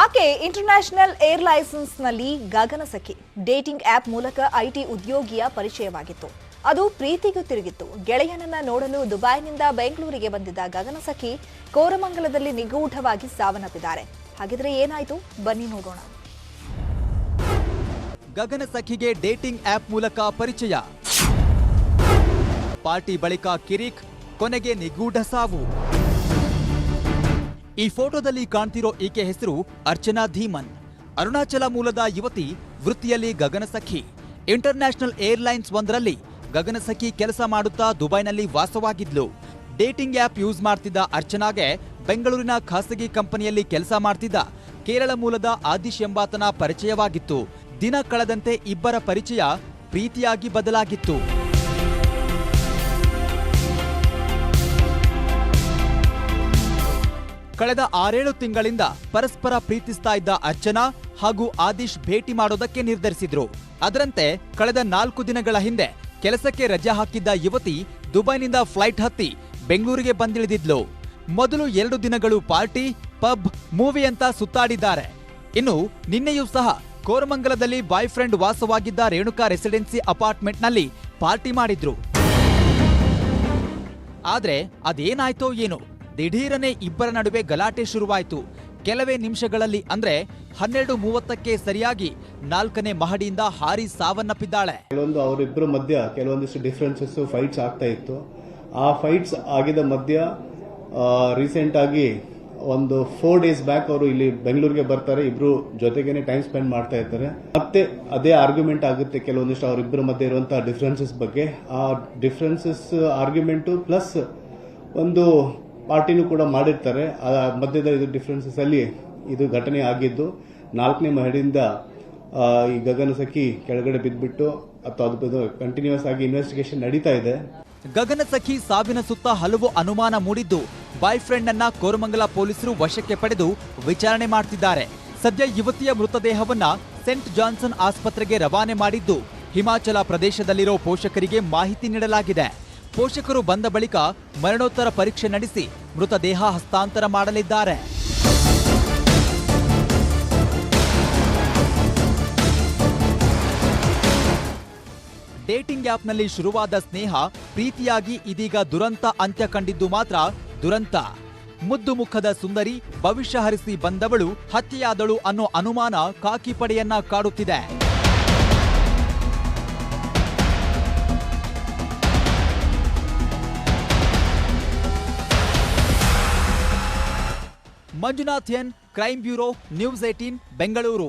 ಆಕೆ international air ಲೈಸೆನ್ಸ್ನಲ್ಲಿ ಗಗನಸಖಿ dating app ಮೂಲಕ IT ಉದ್ಯೋಗಿಯ ಪರಿಚಯವಾಗಿತ್ತು. ಅದು ಪ್ರೀತಿಗೂ ತಿರುಗಿತ್ತು. ಗೆಳೆಯನನ್ನ ನೋಡಲು ದುಬೈನಿಂದ ಬೆಂಗಳೂರಿಗೆ ಬಂದಿದ್ದ ಗಗನಸಖಿ ಕೋರಮಂಗಲದಲ್ಲಿ ನಿಗೂಢವಾಗಿ ಸಾವನ್ನಪ್ಪಿದ್ದಾರೆ. ಹಾಗಿದ್ರೆ ಏನಾಯ್ತು ಬನ್ನಿ ನೋಡೋಣ. ಗಗನಸಖಿಗೆ ಡೇಟಿಂಗ್ ಆಪ್ ಮೂಲಕ ಪರಿಚಯ, ಪಾರ್ಟಿ ಬಳಿಕ ಕಿರಿಕ್, ಕೊನೆಗೆ ನಿಗೂಢ ಸಾವು. ಈ ಫೋಟೋದಲ್ಲಿ ಕಾಣ್ತಿರೋ ಈಕೆ ಹೆಸರು ಅರ್ಚನಾ ಧೀಮನ್. ಅರುಣಾಚಲ ಮೂಲದ ಯುವತಿ, ವೃತ್ತಿಯಲ್ಲಿ ಗಗನಸಖಿ. ಇಂಟರ್ನ್ಯಾಷನಲ್ ಏರ್ಲೈನ್ಸ್ ಒಂದರಲ್ಲಿ ಗಗನಸಖಿ ಕೆಲಸ ಮಾಡುತ್ತಾ ದುಬೈನಲ್ಲಿ ವಾಸವಾಗಿದ್ಲು. ಡೇಟಿಂಗ್ ಆಪ್ ಯೂಸ್ ಮಾಡ್ತಿದ್ದ ಅರ್ಚನಾಗೆ ಬೆಂಗಳೂರಿನ ಖಾಸಗಿ ಕಂಪನಿಯಲ್ಲಿ ಕೆಲಸ ಮಾಡ್ತಿದ್ದ ಕೇರಳ ಮೂಲದ ಆದಿಶ್ ಎಂಬಾತನ ಪರಿಚಯವಾಗಿತ್ತು. ದಿನ ಕಳೆದಂತೆ ಇಬ್ಬರ ಪರಿಚಯ ಪ್ರೀತಿಯಾಗಿ ಬದಲಾಗಿತ್ತು. ಕಳೆದ 6-7 ತಿಂಗಳಿಂದ ಪರಸ್ಪರ ಪ್ರೀತಿಸ್ತಾ ಇದ್ದ ಅರ್ಚನಾ ಹಾಗೂ ಆದಿಶ್ ಭೇಟಿ ಮಾಡೋದಕ್ಕೆ ನಿರ್ಧರಿಸಿದ್ರು. ಅದರಂತೆ ಕಳೆದ 4 ದಿನಗಳ ಹಿಂದೆ ಕೆಲಸಕ್ಕೆ ರಜೆ ಹಾಕಿದ್ದ ಯುವತಿ ದುಬೈನಿಂದ ಫ್ಲೈಟ್ ಹತ್ತಿ ಬೆಂಗಳೂರಿಗೆ ಬಂದಿಳಿದಿದ್ಲು. ಮೊದಲು 2 ದಿನಗಳು ಪಾರ್ಟಿ, ಪಬ್, ಮೂವಿ ಅಂತ ಸುತ್ತಾಡಿದ್ದಾರೆ. ಇನ್ನು ನಿನ್ನೆಯೂ ಸಹ ಕೋರಮಂಗಲದಲ್ಲಿ ಬಾಯ್ ಫ್ರೆಂಡ್ ವಾಸವಾಗಿದ್ದ ರೇಣುಕಾ ರೆಸಿಡೆನ್ಸಿ ಅಪಾರ್ಟ್ಮೆಂಟ್ನಲ್ಲಿ ಪಾರ್ಟಿ ಮಾಡಿದ್ರು. ಆದ್ರೆ ಅದೇನಾಯ್ತೋ ಏನೋ, ದಿಢೀರನೆ ಇಬ್ಬರ ನಡುವೆ ಗಲಾಟೆ ಶುರುವಾಯಿತು. ಕೆಲವೇ ನಿಮಿಷಗಳಲ್ಲಿ ಅಂದ್ರೆ 12:30ಕ್ಕೆ ಸರಿಯಾಗಿ 4ನೇ ಮಹಡಿಯಿಂದ ಹಾರಿ ಸಾವನ್ನಪ್ಪಿದ್ದಾಳೆ. ಅವರಿಬ್ಬರ ಮಧ್ಯ ಕೆಲವೊಂದಿಷ್ಟು ಡಿಫರೆನ್ಸಸ್, ಫೈಟ್ಸ್ ಆಗ್ತಾ ಇತ್ತು. ಆ ಫೈಟ್ಸ್ ಆಗಿದ ಮಧ್ಯ ರೀಸೆಂಟ್ ಆಗಿ ಒಂದು 4 ಡೇಸ್ ಬ್ಯಾಕ್ ಅವರು ಇಲ್ಲಿ ಬೆಂಗಳೂರಿಗೆ ಬರ್ತಾರೆ. ಇಬ್ರು ಜೊತೆಗೇನೆ ಟೈಮ್ ಸ್ಪೆಂಡ್ ಮಾಡ್ತಾ ಇರ್ತಾರೆ. ಮತ್ತೆ ಅದೇ ಆರ್ಗ್ಯುಮೆಂಟ್ ಆಗುತ್ತೆ ಕೆಲವೊಂದಿಷ್ಟು ಅವರಿಬ್ಬರ ಮಧ್ಯೆ ಇರುವಂತಹ ಡಿಫರೆನ್ಸಸ್ ಬಗ್ಗೆ. ಆ ಡಿಫರೆನ್ಸಸ್ ಆರ್ಗ್ಯುಮೆಂಟು ಪ್ಲಸ್ ಒಂದು ಪಾರ್ಟಿನೂ ಕೂಡ ಮಾಡಿರ್ತಾರೆ. ಆ ಮಧ್ಯದ ಇದು ಡಿಫರೆನ್ಸಸ್ ಅಲ್ಲಿ ಇದು ಘಟನೆ ಆಗಿದ್ದು. 4ನೇ ಮಹಡಿಯಿಂದ ಈ ಗಗನಸಖಿ ಕೆಳಗಡೆ ಬಿದ್ದುಬಿಟ್ಟು ಅದು ಕಂಟಿನ್ಯೂಸ್ ಆಗಿ ಇನ್ವೆಸ್ಟಿಗೇಷನ್ ನಡೀತಾ ಇದೆ. ಗಗನಸಖಿ ಸಾವಿನ ಸುತ್ತ ಹಲವು ಅನುಮಾನ ಮೂಡಿದ್ದು, ಬಾಯ್ ಫ್ರೆಂಡ್ ಅನ್ನ ಕೋರಮಂಗಲ ಪೊಲೀಸರು ವಶಕ್ಕೆ ಪಡೆದು ವಿಚಾರಣೆ ಮಾಡ್ತಿದ್ದಾರೆ. ಸದ್ಯ ಯುವತಿಯ ಮೃತದೇಹವನ್ನ ಸೆಂಟ್ ಜಾನ್ಸನ್ ಆಸ್ಪತ್ರೆಗೆ ರವಾನೆ ಮಾಡಿದ್ದು, ಹಿಮಾಚಲ ಪ್ರದೇಶದಲ್ಲಿರೋ ಪೋಷಕರಿಗೆ ಮಾಹಿತಿ ನೀಡಲಾಗಿದೆ. ಪೋಷಕರು ಬಂದ ಬಳಿಕ ಮರಣೋತ್ತರ ಪರೀಕ್ಷೆ ನಡೆಸಿ ಮೃತದೇಹ ಹಸ್ತಾಂತರ ಮಾಡಲಿದ್ದಾರೆ. ಡೇಟಿಂಗ್ ಆಪ್ನಲ್ಲಿ ಶುರುವಾದ ಸ್ನೇಹ ಪ್ರೀತಿಯಾಗಿ ಇದೀಗ ದುರಂತ ಅಂತ್ಯ ಕಂಡಿದ್ದು ಮಾತ್ರ ದುರಂತ. ಮುದ್ದು ಮುಖದ ಸುಂದರಿ, ಭವಿಷ್ಯ ಹರಿಸಿ ಬಂದವಳು ಹತ್ಯೆಯಾದಳು ಅನ್ನೋ ಅನುಮಾನ ಖಾಕಿ ಪಡೆಯನ್ನ ಕಾಡುತ್ತಿದೆ. Manjunath N, crime bureau, news 18, Bengaluru.